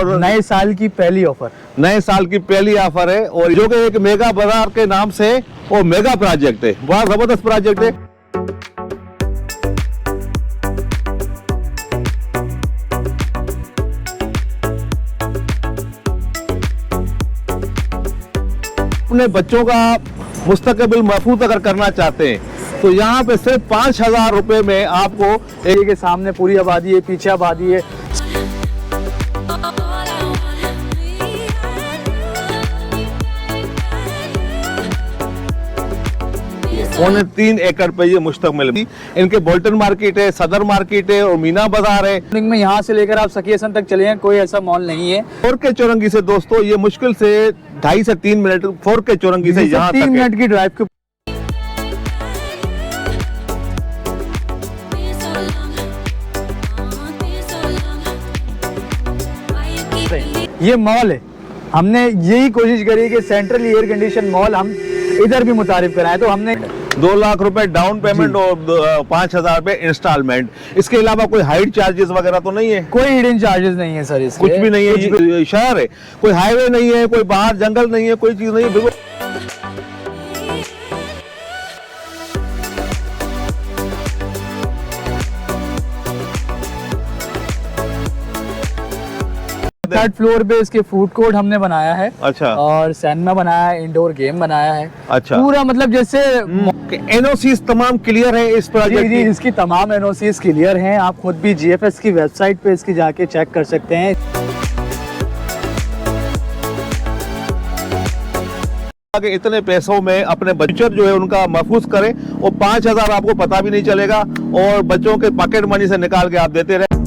और नए साल की पहली ऑफर, नए साल की पहली ऑफर है और जो कि एक मेगा बाजार के नाम से वो मेगा प्रोजेक्ट है, बहुत जबरदस्त प्रोजेक्ट है। अपने बच्चों का मुस्तकबिल महफूज अगर करना चाहते हैं तो यहाँ पे सिर्फ 5,000 रुपए में आपको एरिया के सामने पूरी आबादी है, पीछे आबादी है। पौने 3 एकड़ पे ये मुश्तमिल है। इनके बोल्टन मार्केट है, सदर मार्केट है और मीना बाजार है। में यहाँ से लेकर आप सकियासन तक चले हैं, कोई ऐसा मॉल नहीं है। 4K चौरंगी से दोस्तों ये मुश्किल से 2.5 से 3 मिनट 4K चौरंगी से यहाँ 3 तक मिनट की ड्राइव के ये मॉल है। हमने यही कोशिश करी कि सेंट्रल एयर कंडीशन मॉल हम इधर भी मुतारिफ कराएं, तो हमने 2 लाख रुपए डाउन पेमेंट और 5,000 रुपए इंस्टॉलमेंट। इसके अलावा कोई हाइट चार्जेस वगैरह तो नहीं है? कोई हिडन चार्जेस नहीं है सर, इसके कुछ भी नहीं है। ये शहर है, कोई हाईवे नहीं है, कोई बाहर जंगल नहीं है, कोई चीज नहीं है, बिल्कुल थर्ड फ्लोर पे इसके फूड कोर्ट हमने बनाया है। अच्छा। और सिनेमा बनाया है, इंडोर गेम बनाया है। अच्छा। पूरा मतलब जैसे एनओसी तमाम क्लियर है इस प्रोजेक्ट जी, इसकी तमाम एनओसीज क्लियर हैं। आप खुद भी जीएफएस की वेबसाइट पे इसकी जाके चेक कर सकते हैं। कि इतने पैसों में अपने बच्चे जो है उनका महफूज करें और 5,000 आपको पता भी नहीं चलेगा और बच्चों के पॉकेट मनी से निकाल के आप देते रहे।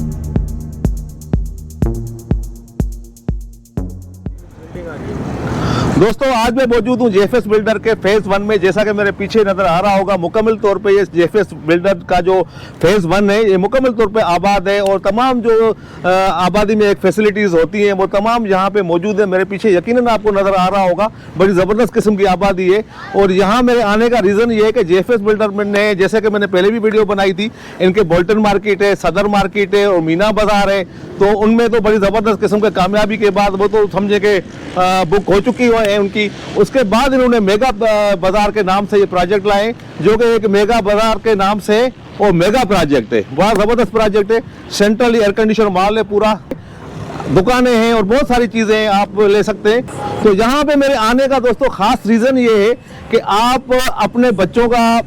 दोस्तों आज मैं मौजूद हूँ जेएफएस बिल्डर के फेज 1 में। जैसा कि मेरे पीछे नजर आ रहा होगा, मुकम्मल तौर पे ये जेएफएस बिल्डर का जो फेज 1 है ये मुकम्मल तौर पे आबाद है और तमाम जो आबादी में एक फैसिलिटीज होती हैं वो तमाम यहाँ पे मौजूद है। मेरे पीछे यकीनन आपको नजर आ रहा होगा, बड़ी ज़बरदस्त किस्म की आबादी है। और यहाँ मेरे आने का रीज़न ये है कि जेएफएस बिल्डर ने, जैसे कि मैंने पहले भी वीडियो बनाई थी, इनके बोल्टन मार्केट है, सदर मार्केट है और मीना बाजार है, तो उनमें तो बड़ी ज़बरदस्त किस्म की कामयाबी के बाद वो तो समझे कि बुक हो चुकी है उनकी। उसके बाद इन्होंने मेगा बाजार के नाम से ये प्रोजेक्ट लाए, जो कि एक मेगा बाजार के नाम से वो मेगा प्रोजेक्ट है, बहुत ज़बरदस्त प्रोजेक्ट है। सेंट्रल एयर कंडीशन मॉल है, पूरा दुकानें हैं और बहुत सारी चीज़ें आप ले सकते हैं। तो यहाँ पे मेरे आने का दोस्तों ख़ास रीज़न ये है कि आप अपने बच्चों का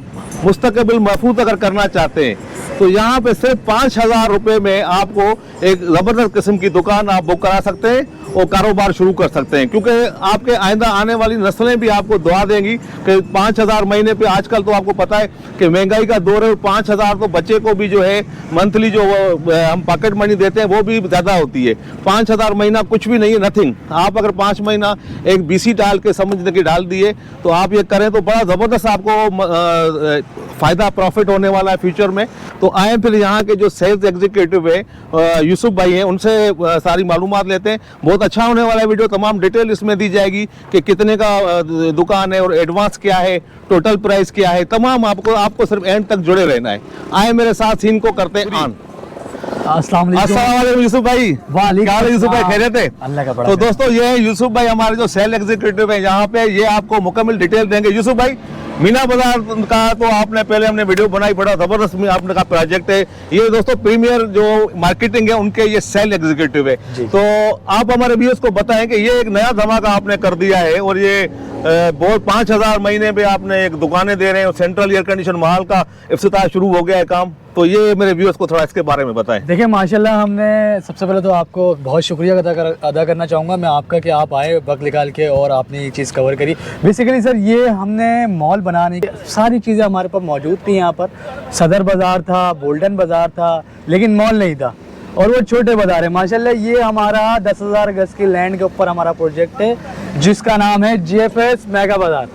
मुस्तकबिल महफूज अगर करना चाहते हैं तो यहाँ पे सिर्फ 5,000 रुपए में आपको एक ज़बरदस्त किस्म की दुकान आप बुक करा सकते हैं और कारोबार शुरू कर सकते हैं। क्योंकि आपके आइंदा आने वाली नस्लें भी आपको दुआ देंगी कि 5,000 महीने पे, आजकल तो आपको पता है कि महंगाई का दौर है, 5,000 तो बच्चे को भी जो है मंथली जो हम पॉकेट मनी देते हैं वो भी ज़्यादा होती है। 5,000 महीना कुछ भी नहीं है, नथिंग। आप अगर 5 महीना एक BC डाल के समझने की डाल दिए तो आप ये करें तो बड़ा ज़बरदस्त आपको फ़ायदा प्रॉफिट होने वाला है फ्यूचर में। तो आए फिर यहाँ के जो सेल्स एग्जीक्यूटिव है यूसुफ भाई हैं, उनसे सारी मालूमात लेते हैं। बहुत अच्छा होने वाला है वीडियो, तमाम डिटेल इसमें दी जाएगी कि कितने का दुकान है और एडवांस क्या है, टोटल प्राइस क्या है, तमाम आपको सिर्फ एंड तक जुड़े रहना है। आए मेरे साथ सीन को करते हैं ऑन। अस्सलाम वालेकुम यूसुफ भाई। क्या यूसुफ भाई, खैरियत है? अल्लाह का बड़ा। तो दोस्तों ये यूसुफ भाई हमारे जो सेल एग्जीक्यूटिव है यहाँ पे, ये आपको मुकम्मल डिटेल देंगे। यूसुफ भाई, मीना बाजार का तो आपने पहले हमने वीडियो बनाई, बड़ा जबरदस्त आपने का प्रोजेक्ट है ये। दोस्तों प्रीमियर जो मार्केटिंग है उनके ये सेल एग्जीक्यूटिव है, तो आप हमारे व्यूअर्स को बताएं कि ये एक नया धमाका आपने कर दिया है और ये बहुत 5,000 महीने पे आपने एक दुकानें दे रहे हैं और सेंट्रल एयर कंडीशन मॉल का इफ्तिताह शुरू हो गया है काम। तो ये मेरे व्यूअर्स को थोड़ा इसके बारे में बताएं। देखिए माशाल्लाह, हमने सबसे पहले तो आपको बहुत शुक्रिया अदा करना चाहूँगा मैं आपका कि आप आए वक्त निकाल के और आपने ये चीज़ कवर करी। बेसिकली सर ये हमने मॉल बनाने की सारी चीज़ें हमारे पास मौजूद थी। यहाँ पर सदर बाज़ार था, बोल्टन बाज़ार था, लेकिन मॉल नहीं था और वो छोटे बाज़ार है। माशाल्लाह ये हमारा 10,000 गज की लैंड के ऊपर हमारा प्रोजेक्ट है जिसका नाम है जेएफएस मेगा बाज़ार।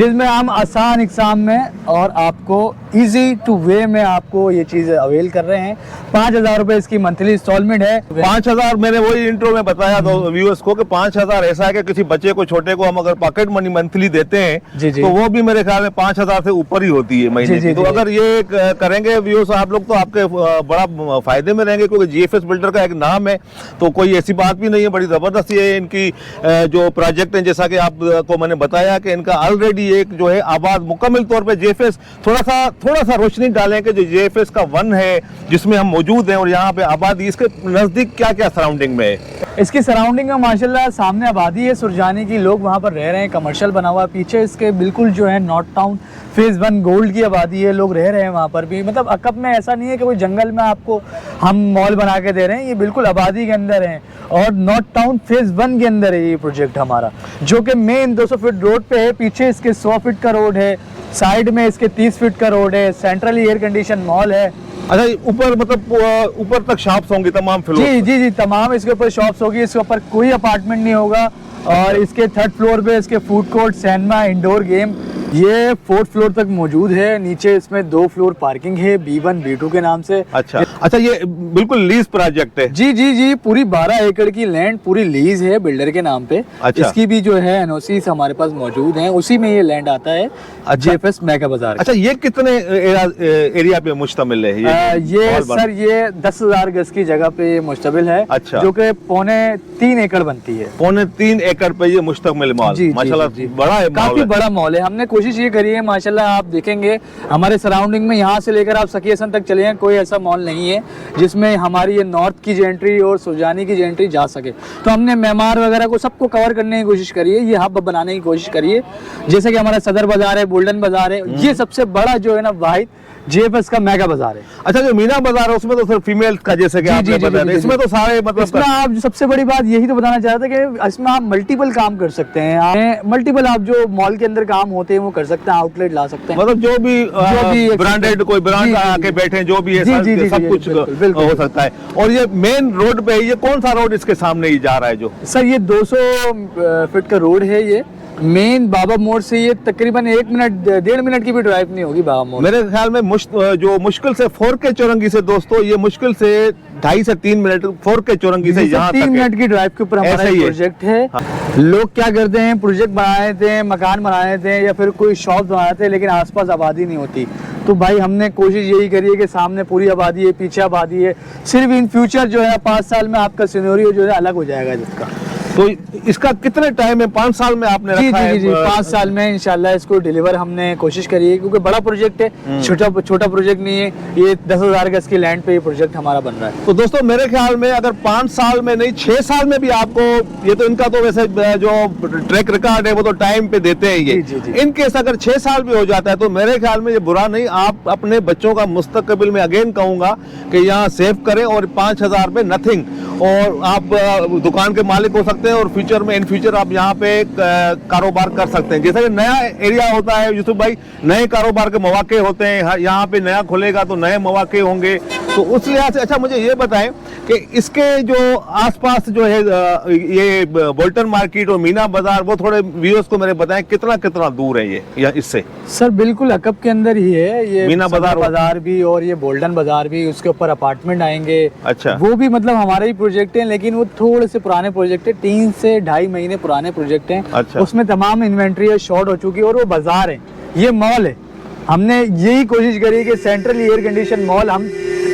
जिसमें हम आसान एग्जाम में और आपको इजी टू वे में आपको ये चीज अवेल कर रहे हैं। 5,000 रुपए इसकी मंथली इंस्टॉलमेंट है। 5,000 मैंने वही इंट्रो में बताया तो व्यूअर्स को कि 5,000 ऐसा है कि किसी बच्चे को छोटे को हम अगर पॉकेट मनी मंथली देते हैं जी जी। तो वो भी मेरे ख्याल में 5,000 से ऊपर ही होती है महीने जी जी की। तो जी। अगर ये करेंगे व्यूअर्स आप लोग तो आपके बड़ा फायदे में रहेंगे, क्योंकि जीएफएस बिल्डर का एक नाम है, तो कोई ऐसी बात भी नहीं है। बड़ी जबरदस्त ये इनकी जो प्रोजेक्ट है, जैसा कि आपको मैंने बताया कि इनका ऑलरेडी एक जो है आबाद मुकम्मल तौर पे जेएफएस, थोड़ा सा रोशनी डालें कि जो जेएफएस का 1 है जिसमें हम मौजूद हैं और यहाँ पे आबादी, इसके नजदीक क्या क्या सराउंडिंग में है? इसकी सराउंडिंग में माशाल्लाह सामने आबादी है सुरजानी की, लोग वहाँ पर रह रहे हैं, कमर्शियल बना हुआ है। पीछे इसके बिल्कुल जो है नॉर्थ टाउन फेज 1 गोल्ड की आबादी है, लोग रह रहे हैं वहाँ पर भी। मतलब अकब में ऐसा नहीं है कि कोई जंगल में आपको हम मॉल बना के दे रहे हैं, ये बिल्कुल आबादी के अंदर है और नॉर्थ टाउन फेज 1 के अंदर है ये प्रोजेक्ट हमारा, जो कि मेन 200 फीट रोड पे है। पीछे इसके 100 फीट का रोड है, साइड में इसके 30 फीट का रोड है, सेंट्रली एयर कंडीशन मॉल है। अच्छा, ऊपर मतलब ऊपर तक शॉप्स होंगी तमाम फ्लोर? जी जी जी, तमाम इसके ऊपर शॉप्स होगी, इसके ऊपर कोई अपार्टमेंट नहीं होगा। और इसके 3rd फ्लोर पे इसके food court, cinema, indoor game, ये 4th फ्लोर तक मौजूद है। नीचे इसमें 2 फ्लोर पार्किंग है B1 B2 के नाम से। अच्छा, ये बिल्कुल लीज प्रोजेक्ट है? जी जी जी, पूरी 12 एकड़ की लैंड पूरी लीज है बिल्डर के नाम पे। अच्छा। इसकी भी जो है एनओसी हमारे पास मौजूद है, उसी में ये लैंड आता है। जेएफएस मेगा बाजार। अच्छा, ये कितने एरिया पे मुश्तमिल है ये सर ये 10,000 गज की जगह पे मुश्तमिल है। अच्छा। जो कि 3.25 एकड़ बनती है। 3.25 एकड़ पे ये मुश्तमिल मॉल? जी, माशाल्लाह जी, जी। बड़ा है, काफी बड़ा मॉल है। हमने कोशिश ये करी है माशाल्लाह, आप देखेंगे हमारे सराउंडिंग में यहाँ से लेकर आप सकीसन तक चले हैं, कोई ऐसा मॉल नहीं है जिसमें हमारी ये नॉर्थ की जो एंट्री और सुरजानी की जो एंट्री जा सके। तो हमने मेमार वगैरह को सबको कवर करने की कोशिश करी है, ये हब बनाने की कोशिश करी है। जैसे कि हमारा सदर बाजार है, गोल्डन बाजार है, ये सबसे बड़ा जो है ना वाहिद जेएफएस का मेगा बाजार है। अच्छा, जो मीना बाजार है उसमें तो सिर्फ फीमेल का, जैसे कि आपने बताया, इसमें तो सारे मतलब इसमें आप सबसे बड़ी बात यही तो बताना चाह रहे थे कि इसमें आप मल्टीपल काम कर सकते हैं। मल्टीपल आप जो मॉल के अंदर काम होते हैं वो कर सकते हैं, आउटलेट ला सकते हैं। मतलब जो भी ब्रांडेड कोई ब्रांड आके बैठे जो भी है सब कुछ हो सकता है। और ये मेन रोड पे, ये कौन सा रोड इसके सामने ही जा रहा है? जो सर ये 200 फीट का रोड है, ये मेन बाबा मोड़ से ये तकरीबन 1 मिनट की भी ड्राइव नहीं होगी बाबा मोड़। मेरे ख्याल में जो मुश्किल से 4K चौरंगी से दोस्तों, ये मुश्किल से 2.5 से 3 मिनट 4K चौरंगी से यहाँ 3 मिनट की ड्राइव के ऊपर हमारा प्रोजेक्ट है। लोग क्या करते हैं, प्रोजेक्ट बनाए थे, मकान बनाए थे या फिर कोई शॉप बनाए थे, लेकिन आसपास आबादी नहीं होती। तो भाई हमने कोशिश यही करी है कि सामने पूरी आबादी है, पीछे आबादी है। सिर्फ इन फ्यूचर जो है 5 साल में आपका सिनेरियो जो है अलग हो जाएगा जिसका। तो इसका कितने टाइम है? 5 साल में आपने रखा है? जी 5 साल में इंशाल्लाह इसको डिलीवर हमने कोशिश करी है, क्योंकि बड़ा प्रोजेक्ट है, छोटा प्रोजेक्ट नहीं है। ये 10,000 गज की लैंड पे ये प्रोजेक्ट हमारा बन रहा है। तो दोस्तों मेरे ख्याल में अगर 5 साल में नहीं 6 साल में भी आपको, ये तो इनका तो वैसे जो ट्रैक रिकॉर्ड है वो तो टाइम पे देते हैं ये। इन केस अगर 6 साल भी हो जाता है तो मेरे ख्याल में ये बुरा नहीं। आप अपने बच्चों का मुस्तकबिल में अगेन कहूंगा कि यहाँ सेव करें और 5,000 पे नथिंग, और आप दुकान के मालिक हो सकते हैं और फ्यूचर में इन फ्यूचर आप यहाँ पे कारोबार कर सकते हैं। जैसा कि नया एरिया होता है यूसुफ भाई, नए कारोबार के मौके होते हैं, यहाँ पे नया खुलेगा तो नए मौके होंगे। तो उस लिहाज से अच्छा मुझे ये बताएं कि इसके जो आसपास जो है ये बोल्टन मार्केट और मीना बाजार, वो थोड़े व्यूअर्स को मेरे बताएं कितना दूर है ये या इससे? सर बिल्कुल अकब के अंदर ही है ये मीना बाजार भी और ये गोल्डन बाजार भी, उसके ऊपर अपार्टमेंट आएंगे। अच्छा, वो भी मतलब हमारे ही प्रोजेक्ट है, लेकिन वो थोड़े से पुराने प्रोजेक्ट है, 3 से 2.5 महीने पुराने प्रोजेक्ट हैं। अच्छा। उसमें तमाम इन्वेंट्री है शॉर्ट हो चुकी है और वो बाजार है, ये मॉल है। हमने यही कोशिश करी कि सेंट्रल एयर कंडीशन मॉल हम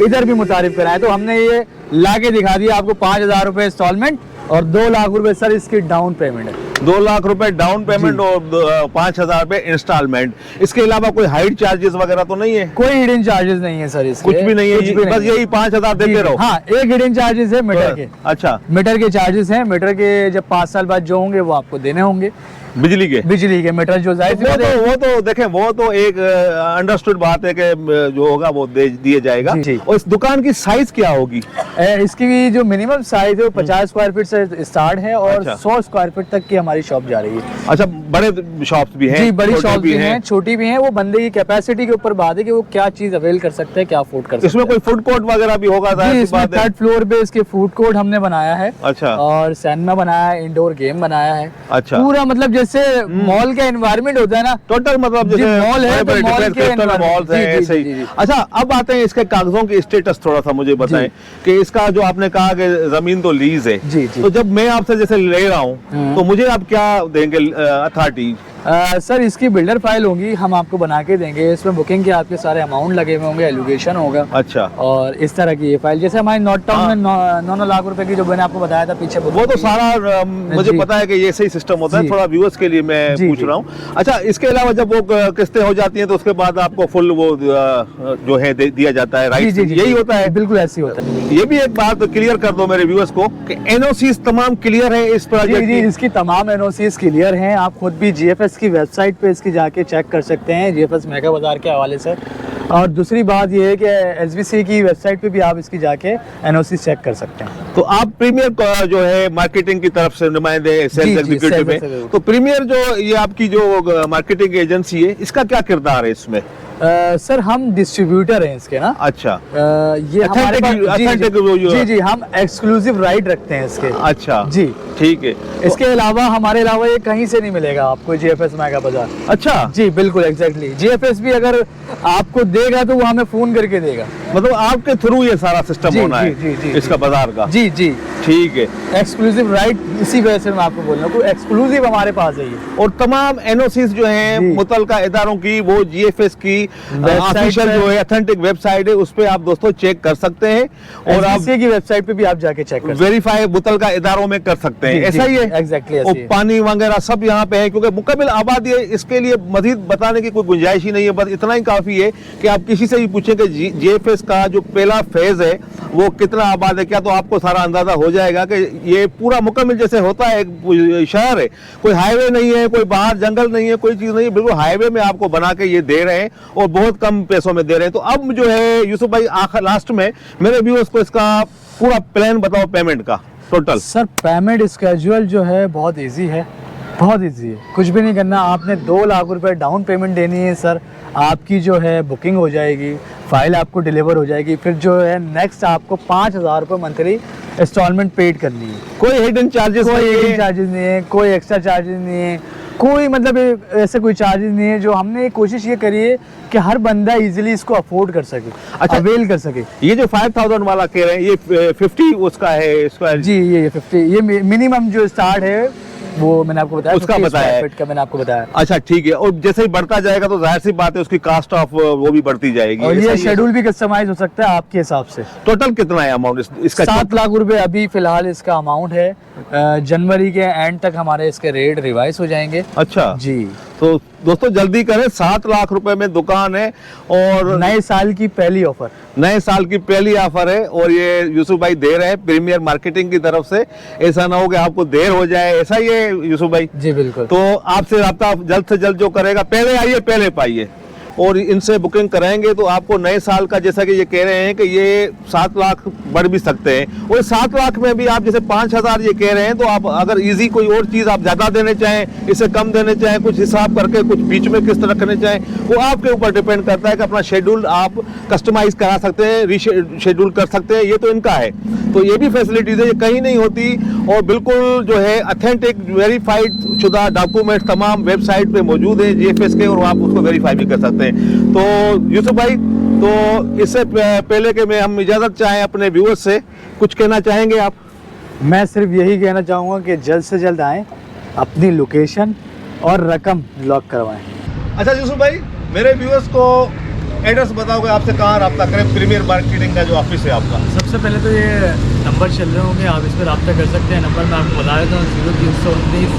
इधर भी मुतारिफ कराएं, तो हमने ये लाके दिखा दिया आपको। 5,000 रुपए इंस्टॉलमेंट और 2 लाख रुपए सर इसकी डाउन पेमेंट है। 2 लाख रुपए डाउन पेमेंट और 5,000 रुपए इंस्टॉलमेंट। इसके अलावा कोई हाइड चार्जेस वगैरह तो नहीं है? कोई हिडन चार्जेस नहीं है सर इसके, कुछ भी नहीं है, बस यही 5,000 देते रहो। हाँ, एक हिडन चार्जेस है मीटर के। अच्छा, मीटर के चार्जेस हैं, मीटर के जब 5 साल बाद जो होंगे वो आपको देने होंगे। बिजली के मीटर जो जायज वो तो देखें, वो तो एक अंडरस्टूड बात है कि जो होगा वो दिए जाएगा। और इस दुकान की साइज क्या होगी? इसकी भी जो मिनिमम साइज है वो 50 स्क्वायर फीट से स्टार्ट है और 100 स्क्वायर फीट तक की हमारी शॉप जा रही है। अच्छा, बड़े शॉप्स भी हैं? जी, बड़ी शॉप भी हैं, छोटी भी हैं। वो बंदे की कैपेसिटी के ऊपर बात है कि वो क्या चीज अवेल कर सकते हैं, क्या अफोर्ड कर सकते हैं। इसमें कोई फूड कोर्ट वगैरह भी होगा? 3rd फ्लोर पे इसके फूड कोर्ट हमने बनाया है। अच्छा। और सिनेमा बनाया है, इंडोर गेम बनाया है। अच्छा। पूरा मतलब जैसे मॉल का एनवायरनमेंट होता है ना, टोटल मतलब जी, जैसे मॉल है, तो मॉल के मॉल्स हैं जी, जी, ऐसे ही। जी, जी। अच्छा, अब आते हैं इसके कागजों की स्टेटस, थोड़ा सा मुझे बताएं कि इसका जो आपने कहा कि जमीन तो लीज है, जी, जी। तो जब मैं आपसे जैसे ले रहा हूँ तो मुझे आप क्या देंगे अथॉरिटी? सर इसकी बिल्डर फाइल होगी, हम आपको बना के देंगे। इसमें बुकिंग के आपके सारे अमाउंट लगे हुए होंगे, एलोकेशन होगा। अच्छा, और इस तरह की ये फाइल, जैसे हमारे नॉर्थ टाउन में 9 लाख रुपए की जो मैंने आपको बताया था पीछे, वो तो सारा मुझे जी। पता है कि ये सही सिस्टम होता है, जी। थोड़ा व्यूअर्स के लिए मैं जी, पूछ जी। रहा हूँ। अच्छा, इसके अलावा जब वो किस्तें हो जाती हैं तो उसके बाद आपको फुल वो जो है दिया जाता है, राइट? यही होता है, बिल्कुल ऐसे ही होता है। ये भी एक बात क्लियर कर दो मेरे व्यूअर्स को कि एनओसीज तमाम क्लियर है इस जी, प्रोजेक्ट जी, की? इसकी तमाम एनओसीज क्लियर हैं। आप खुद भी जीएफएस की वेबसाइट पे इसकी जाके चेक कर सकते हैं, जीएफएस मेगा बाजार के हवाले से। और दूसरी बात ये है कि एसबीसी की वेबसाइट पे भी आप इसकी जाके एनओसी चेक कर सकते हैं। तो आप प्रीमियर जो है मार्केटिंग की तरफ से नुमाइंदे, सेल्स एग्जीक्यूटिव में, तो प्रीमियर जो ये आपकी जो मार्केटिंग एजेंसी है, इसका क्या किरदार है इसमें? सर हम डिस्ट्रीब्यूटर हैं इसके ना। अच्छा, ये हमारे पास जी, जी, हम एक्सक्लूसिव राइट रखते हैं इसके। अच्छा जी, ठीक है। इसके अलावा हमारे अलावा ये कहीं से नहीं मिलेगा आपको, जीएफएस मेगा बाजार। अच्छा जी बिल्कुल, एग्जैक्टली। जीएफएस भी अगर आपको देगा तो वो हमें फोन करके देगा। मतलब आपके थ्रू ये सारा सिस्टम जी, होना जी, है जी, जी, इसका बाजार का? जी, जी, ठीक है। एक्सक्लूसिव राइट, इसी वजह से मैं आपको बोल रहा हूँ, एक्सक्लूसिव हमारे पास है ये। और तमाम एनओसीज जो हैं जी। मुतलका इदारों की, वो जीएफएस की ऑफिशियल पे- जो है ऑथेंटिक वेबसाइट है, उस पे आप दोस्तों चेक कर सकते हैं और आप एसबीसी की वेबसाइट पे भी आप जाके चेक कर सकते वेरीफाई मुतलका इदारों में कर सकते हैं। जी, ऐसा जी, ही है? exactly ऐसे और ही है। पानी वगैरह सब यहाँ पे है, क्योंकि मुकम्मल आबादी है, इसके लिए मजीद बताने की कोई गुंजाइश ही नहीं है। बस इतना ही काफी है कि आप किसी से भी पूछें कि जीएफएस का जो पहला फेज है वो कितना आबाद है क्या, तो आपको सारा अंदाजा हो जाएगा कि ये पूरा मुकम्मल जैसे होता है एक शहर है, कोई हाईवे नहीं है, कोई बाहर जंगल नहीं है, कोई चीज नहीं है, बिल्कुल हाईवे में आपको बना के ये दे रहे हैं और बहुत कम पैसों में दे रहे हैं। तो अब जो है यूसुफ भाई, आखिर लास्ट में मेरे व्यूअर्स को इसका पूरा प्लान बताओ पेमेंट का टोटल। सर पेमेंट स्केड्यूल जो है बहुत इजी है, बहुत इजी है। कुछ भी नहीं करना, आपने 2 लाख रुपए डाउन पेमेंट देनी है सर, आपकी जो है बुकिंग हो जाएगी, फाइल आपको डिलीवर हो जाएगी। फिर जो है नेक्स्ट आपको 5,000 रुपये मंथली इंस्टॉलमेंट पेड करनी है। कोई हिडन चार्जेस? कोई हिडन चार्जेस नहीं है, कोई एक्स्ट्रा चार्जेस नहीं है, कोई मतलब ऐसे कोई चार्जेस नहीं है। जो हमने कोशिश ये करी है कि हर बंदा इजीली इसको अफोर्ड कर सके, अच्छा, अवेल कर सके। ये जो 5,000 वाला कह रहे हैं, ये 50 उसका है स्क्वायर? जी, ये 50, ये मिनिमम जो स्टार्ट है वो मैंने आपको बताया, उसका 50 बताया है। स्क्वायर फीट का मैंने आपको बताया। अच्छा ठीक है। और जैसे ही बढ़ता जाएगा तो जाहिर सी बात है उसकी कास्ट ऑफ वो भी बढ़ती जाएगी। और ऐसा ये ही है? शेड्यूल भी कस्टमाइज हो सकता है आपके हिसाब से। टोटल कितना है अमाउंट इसका? 7 लाख रुपए अभी फिलहाल इसका अमाउंट है। जनवरी के एंड तक हमारे इसके रेट रिवाइज हो जाएंगे। अच्छा जी, तो दोस्तों जल्दी करें, 7 लाख रुपए में दुकान है और नए साल की पहली ऑफर, नए साल की पहली ऑफर है और ये यूसुफ भाई दे रहे हैं प्रीमियर मार्केटिंग की तरफ से। ऐसा ना हो कि आपको देर हो जाए, ऐसा ही है यूसुफ भाई? जी बिल्कुल। तो आपसे रब्ता जल्द से जल्द जो करेगा, पहले आइए पहले पाइए और इनसे बुकिंग कराएंगे तो आपको नए साल का, जैसा कि ये कह रहे हैं कि ये 7 लाख बढ़ भी सकते हैं, और 7 लाख में भी आप जैसे 5,000 ये कह रहे हैं, तो आप अगर इजी कोई और चीज़ आप ज़्यादा देने चाहें, इससे कम देने चाहें, कुछ हिसाब करके कुछ बीच में किस्त रखने चाहें, वो आपके ऊपर डिपेंड करता है कि अपना शेड्यूल आप कस्टमाइज करा सकते हैं, रीशेड्यूल कर सकते हैं। ये तो इनका है, तो ये भी फैसिलिटीज़ है, ये कहीं नहीं होती और बिल्कुल जो है ऑथेंटिक वेरीफाइड शुदा डॉक्यूमेंट तमाम वेबसाइट पे मौजूद है जीएफएस के, और आप उसको वेरीफाई भी कर सकते हैं। तो यूसुफ भाई, तो इससे पहले कि मैं हम इजाज़त चाहें अपने व्यूअर्स से, कुछ कहना चाहेंगे आप? मैं सिर्फ यही कहना चाहूँगा कि जल्द से जल्द आएँ, अपनी लोकेशन और रकम लॉक करवाएं। अच्छा यूसुफ भाई, मेरे व्यूअर्स को एड्रेस बताओगे, आपसे कहाँ रब्ता करें? प्रीमियर मार्केटिंग का जो ऑफिस है आपका। सबसे पहले तो ये नंबर चल रहे होंगे, आप इस पर रब्ता कर सकते हैं। नंबर मैं आपको बता देता हूँ, 0319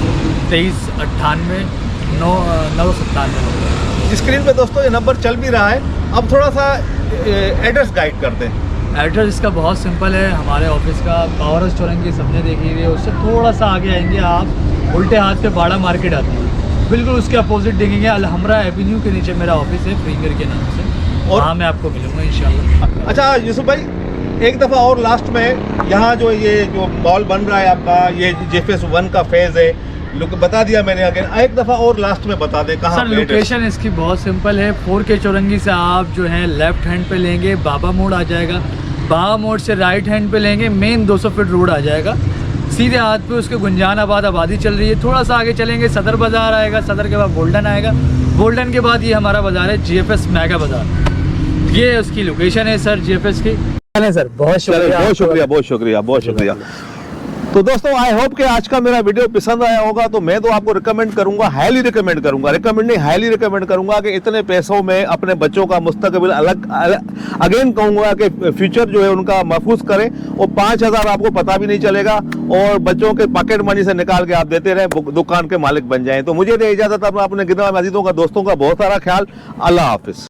23 98 997। स्क्रीन पे दोस्तों ये नंबर चल भी रहा है। अब थोड़ा सा एड्रेस गाइड कर दें। एड्रेस इसका बहुत सिंपल है, हमारे ऑफिस का पावर हाउस चौरंगी सबने देखी हुई है, उससे थोड़ा सा आगे आएंगे आप, उल्टे हाथ पे बाड़ा मार्केट आती है, बिल्कुल उसके अपोजिट देखेंगे अलहमरा एवेन्यू के नीचे मेरा ऑफिस है, प्रीमियर के नाम से, और वहाँ मैं आपको मिलूंगा इंशाल्लाह। अच्छा यूसुफ भाई, एक दफ़ा और लास्ट में, यहाँ जो ये जो मॉल बन रहा है आपका, ये जीएफएस 1 का फेज़ है, बता दिया मैंने, अगर एक दफ़ा और लास्ट में बता दें कहाँ? सर लोकेशन इसकी बहुत सिंपल है, 4K चौरंगी से आप जो है लेफ्ट हैंड पे लेंगे, बाबा मोड़ आ जाएगा, बाबा मोड़ से राइट हैंड पे लेंगे, मेन 200 फीट रोड आ जाएगा, सीधे हाथ पे उसके गुंजान आबाद आबादी चल रही है। थोड़ा सा आगे चलेंगे सदर बाज़ार आएगा, सदर के बाद गोल्डन आएगा, गोल्डन के बाद ये हमारा बाज़ार है GFS मेगा बाज़ार। ये उसकी लोकेशन है सर GFS की। सर बहुत शुक्रिया, बहुत शुक्रिया, बहुत शुक्रिया, बहुत शुक्रिया। तो दोस्तों आई होप कि आज का मेरा वीडियो पसंद आया होगा। तो मैं तो आपको रिकमेंड करूंगा, हाईली रिकमेंड करूंगा, रिकमेंड नहीं हाईली रिकमेंड करूंगा कि इतने पैसों में अपने बच्चों का मुस्तकबिल अगेन कहूंगा कि फ्यूचर जो है उनका महफूज करें। और 5,000 आपको पता भी नहीं चलेगा और बच्चों के पॉकेट मनी से निकाल के आप देते रहे, दुकान के मालिक बन जाएं। तो मुझे दे इजाजत, अपने गिरना अजीजों का, दोस्तों का बहुत सारा ख्याल। अल्लाह हाफिज।